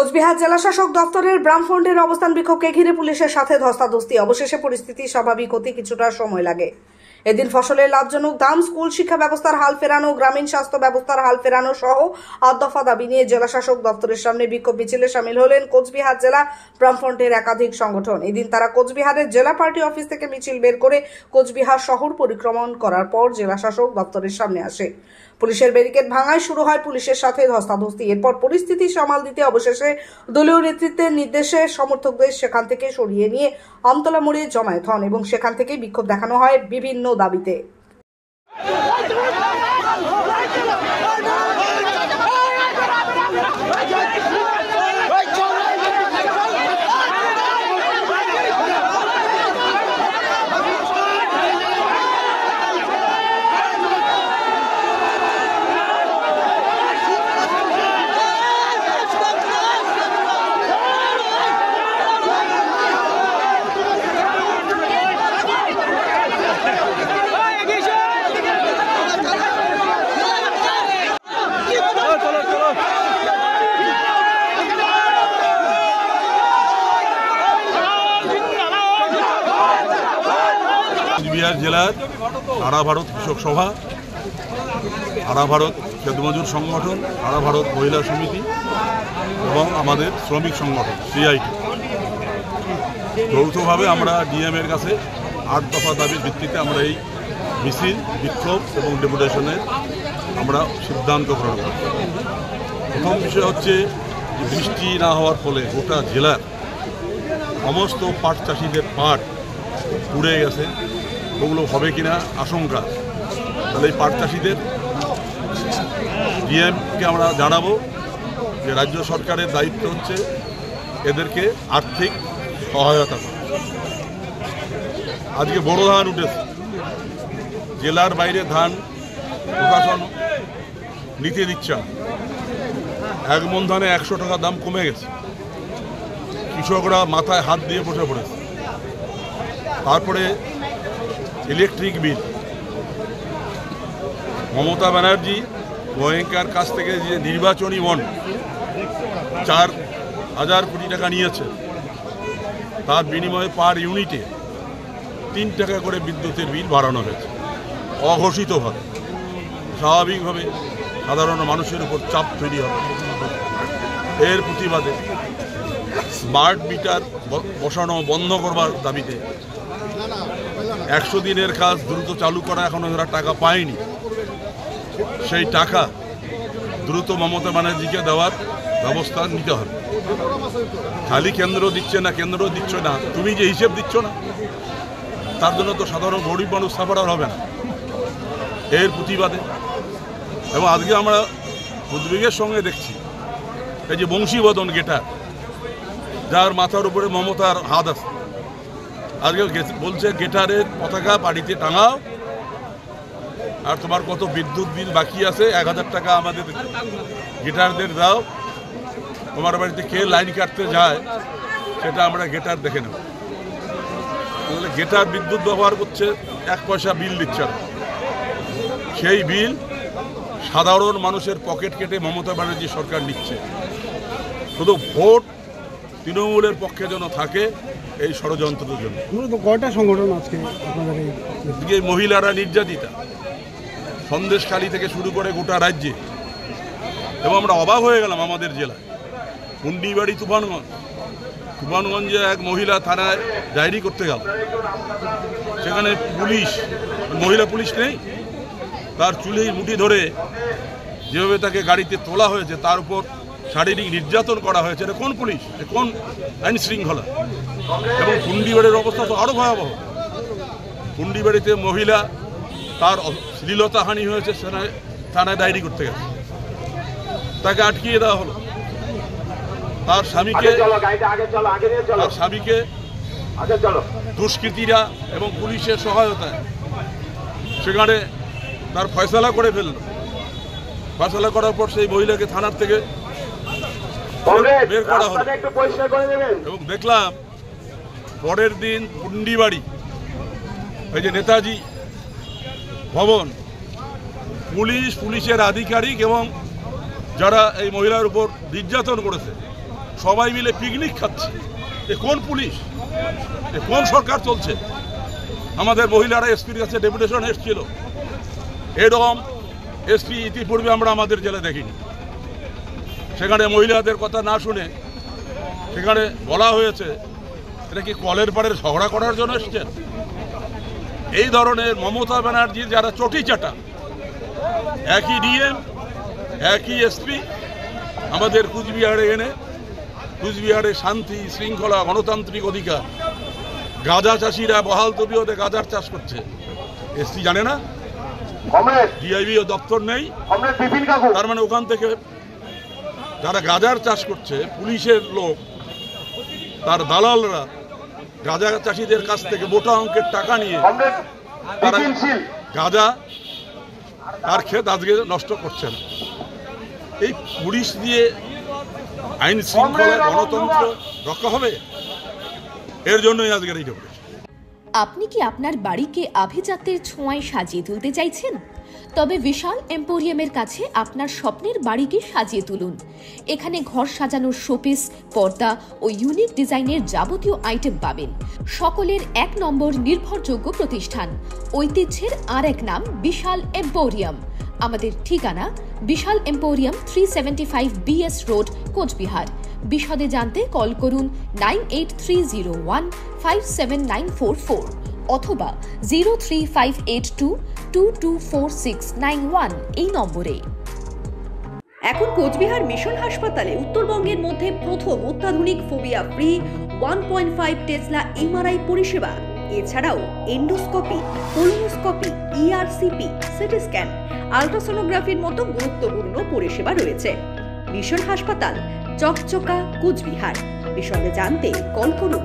কোচবিহার জেলাশাসক দফতরের ব্রাহ্মণের অবস্থান বিক্ষোভকে ঘিরে পুলিশের সাথে ধস্তাধস্তি। অবশেষে পরিস্থিতি স্বাভাবিক হতে কিছুটা সময় লাগে। এদিন ফসলের লাভজনক দাম, স্কুল শিক্ষা ব্যবস্থার হাল ফেরানো, গ্রামীণ স্বাস্থ্য ব্যবস্থার হাল ফেরানো সহ ৮ দফা দাবি নিয়ে জেলাশাসক দপ্তরের সামনে বিক্ষোভ মিছিলে সামিল হলেন কোচবিহার জেলা ব্রাহ্মণের একাধিক সংগঠন। এদিন তারা কোচবিহারের জেলা পার্টি অফিস থেকে মিছিল বের করে কোচবিহার শহর পরিক্রমণ করার পর জেলাশাসক দপ্তরের সামনে আসে। পুলিশের ব্যারিকেড ভাঙায় শুরু হয় পুলিশের সাথে ধস্তাধস্তি। এরপর পরিস্থিতি সামাল দিতে অবশেষে দলীয় নেতৃত্বের নির্দেশে সমর্থকদের সেখান থেকে সরিয়ে নিয়ে আমতলা মোড়ে জমায়েত হন এবং সেখান থেকে বিক্ষোভ দেখানো হয় বিভিন্ন দাবিতে। কোচবিহার জেলার সারা ভারত কৃষক সভা, সারা ভারত খেত মজুর সংগঠন, সারা ভারত মহিলা সমিতি এবং আমাদের শ্রমিক সংগঠন সিআইটি যৌথভাবে আমরা ডিএমের কাছে ৮ দফা দাবির ভিত্তিতে আমরা এই মিছিল, বিক্ষোভ এবং ডেপুটেশনের আমরা সিদ্ধান্ত গ্রহণ করি। প্রথম বিষয় হচ্ছে যে বৃষ্টি না হওয়ার ফলে গোটা জেলার সমস্ত পাট চাষিদের পাট পুড়ে গেছে, ওগুলো হবে কিনা আশঙ্কা। তাহলে এই পাট চাষিদের ডিএমকে আমরা জানাবো যে রাজ্য সরকারের দায়িত্ব হচ্ছে এদেরকে আর্থিক সহায়তা করা। আজকে বড় ধান উঠেছে, জেলার বাইরে ধান প্রশাসন নিতে দিচ্ছে না। ১ মণ ধানে ১০০ টাকা দাম কমে গেছে, কৃষকরা মাথায় হাত দিয়ে বসে পড়েছে। তারপরে ইলেকট্রিক বিল, মমতা ব্যানার্জি গোয়েঙ্কার কাছ থেকে যে নির্বাচনী বন্ড ৪,০০০ কোটি টাকা নিয়েছে, তার বিনিময়ে পার ইউনিটে ৩ টাকা করে বিদ্যুতের বিল বাড়ানো হয়েছে অঘোষিতভাবে। স্বাভাবিকভাবে সাধারণ মানুষের উপর চাপ তৈরি হবে। এর প্রতিবাদে স্মার্ট মিটার বসানো বন্ধ করবার দাবিতে ১০০ দিনের কাজ দ্রুত চালু করা, এখনও যারা টাকা পায়নি সেই টাকা দ্রুত মমতা ব্যানার্জিকে দেওয়ার ব্যবস্থা নিতে হবে। খালি কেন্দ্র দিচ্ছে না, কেন্দ্র দিচ্ছ না, তুমি যে হিসেব দিচ্ছ না তার জন্য তো সাধারণ গরিব মানুষ সাফার হবে না। এর প্রতিবাদে এবং আজকে আমরা উদ্বেগের সঙ্গে দেখছি এই যে বংশীবদন গেটার, যার মাথার উপরে মমতার হাত আছে, আজকে বলছে গেটারের পতাকা বাড়িতে টাঙাও, আর তোমার কত বিদ্যুৎ বিল বাকি আছে ১,০০০ টাকা আমাদের গেটারদের দাও, তোমার বাড়িতে কে লাইন কাটতে যায় সেটা আমরা গেটার দেখে নেব। তাহলে গেটার বিদ্যুৎ ব্যবহার করছে, ১ পয়সা বিল দিচ্ছে না। সেই বিল সাধারণ মানুষের পকেট কেটে মমতা ব্যানার্জি সরকার নিচ্ছে, শুধু ভোট তৃণমূলের পক্ষে যেন থাকে এই ষড়যন্ত্রের জন্য। কয়টা সংগঠন আজকে আপনাদের? মহিলারা নির্যাতিতা, সন্দেশখালী থেকে শুরু করে গোটা রাজ্যে। এবং আমরা অবাক হয়ে গেলাম আমাদের জেলায় কুন্ডিবাড়ি তুফানগঞ্জে এক মহিলা থানায় ডায়েরি করতে গেল, সেখানে পুলিশ, মহিলা পুলিশ নেই, তার চুলেই মুঠি ধরে যেভাবে তাকে গাড়িতে তোলা হয়েছে, তার উপর শারীরিক নির্যাতন করা হয়েছে। এটা কোন পুলিশ, কোন আইন শৃঙ্খলা? এবং কুন্ডিবাড়ির অবস্থা তো আরও ভয়াবহ। কুন্ডিবাড়িতে মহিলা, তার শ্লীলতাহানি হয়েছে, থানায় ডায়েরি করতে গেছে, তাকে আটকিয়ে দেওয়া হলো। তার স্বামীকে দুষ্কৃতীরা এবং পুলিশের সহায়তায় সেখানে তার ফয়সালা করে ফেলল। ফয়সালা করার পর সেই মহিলাকে থানার থেকে বের করা হলো। এবং দেখলাম পরের দিন কুন্ডিবাড়ি এই যে নেতাজি ভবন, পুলিশের আধিকারিক এবং যারা এই মহিলার উপর নির্যাতন করেছে সবাই মিলে পিকনিক খাচ্ছে। এ কোন পুলিশ, এ কোন সরকার চলছে? আমাদের মহিলারা এসপির কাছে ডেপুটেশন এসেছিল, এরকম এসপি ইতিপূর্বে আমরা আমাদের জেলে দেখিনি। সেখানে মহিলাদের কথা না শুনে সেখানে বলা হয়েছে এটা কি কলের পাড়ের ঝগড়া করার জন্য এসছেন? এই ধরনের মমতা ব্যানার্জি যারা চটি চাটা, একই ডিএম একই এসপি আমাদের কুচবিহারে এনে কুচবিহারে শান্তি শৃঙ্খলা গণতান্ত্রিক অধিকার, গাঁজা চাষিরা বহাল তবিয়তে গাঁজার চাষ করছে, এসপি জানে না? ডিআইবি দপ্তর নেই, তার মানে ওখান থেকে যারা গাঁজার চাষ করছে পুলিশের লোক, তার দালালরা গাঁজা চাষিদের কাছ থেকে মোটা অঙ্কের টাকা নিয়ে তারা গাঁজা তার ক্ষেত আজকে নষ্ট করছে না। এই পুলিশ দিয়ে আইন শৃঙ্খলা গণতন্ত্র রক্ষা হবে? এর জন্যই আজকের এই ডেপুটেশন। আপনি কি আপনার বাড়িকে আভিজাত্যের ছোঁয়ায় সাজিয়ে তুলতে চাইছেন? তবে বিশাল এম্পোরিয়ামের কাছে আপনার স্বপ্নের বাড়িকে সাজিয়ে তুলুন। এখানে ঘর সাজানোর শোপিস, পর্দা ও ইউনিক ডিজাইনের যাবতীয় আইটেম পাবেন। সকলের 1 নম্বর নির্ভরযোগ্য প্রতিষ্ঠান, ঐতিহ্যের আর এক নাম বিশাল এম্পোরিয়াম। আমাদের ঠিকানা বিশাল এম্পোরিয়াম 375 BS রোড, কোচবিহার। বিশদে জানতে কল করুন 9830157944 অথবা 03582224691 এই নম্বরে। এখন কোচবিহার মিশন হাসপাতালে উত্তরবঙ্গের মধ্যে প্রথম অত্যাধুনিক ফোবিয়া ফ্রি 1.5 টেসলা এমআরআই পরিষেবা। এছাড়াও endoscopy, colonoscopy, ERCP, CT scan, আল্ট্রাসোনোগ্রাফির মতো গুরুত্বপূর্ণ পরিষেবা রয়েছে। মিশন হাসপাতাল, চকচকা, কোচবিহার। বিশদে জানতে কল করুন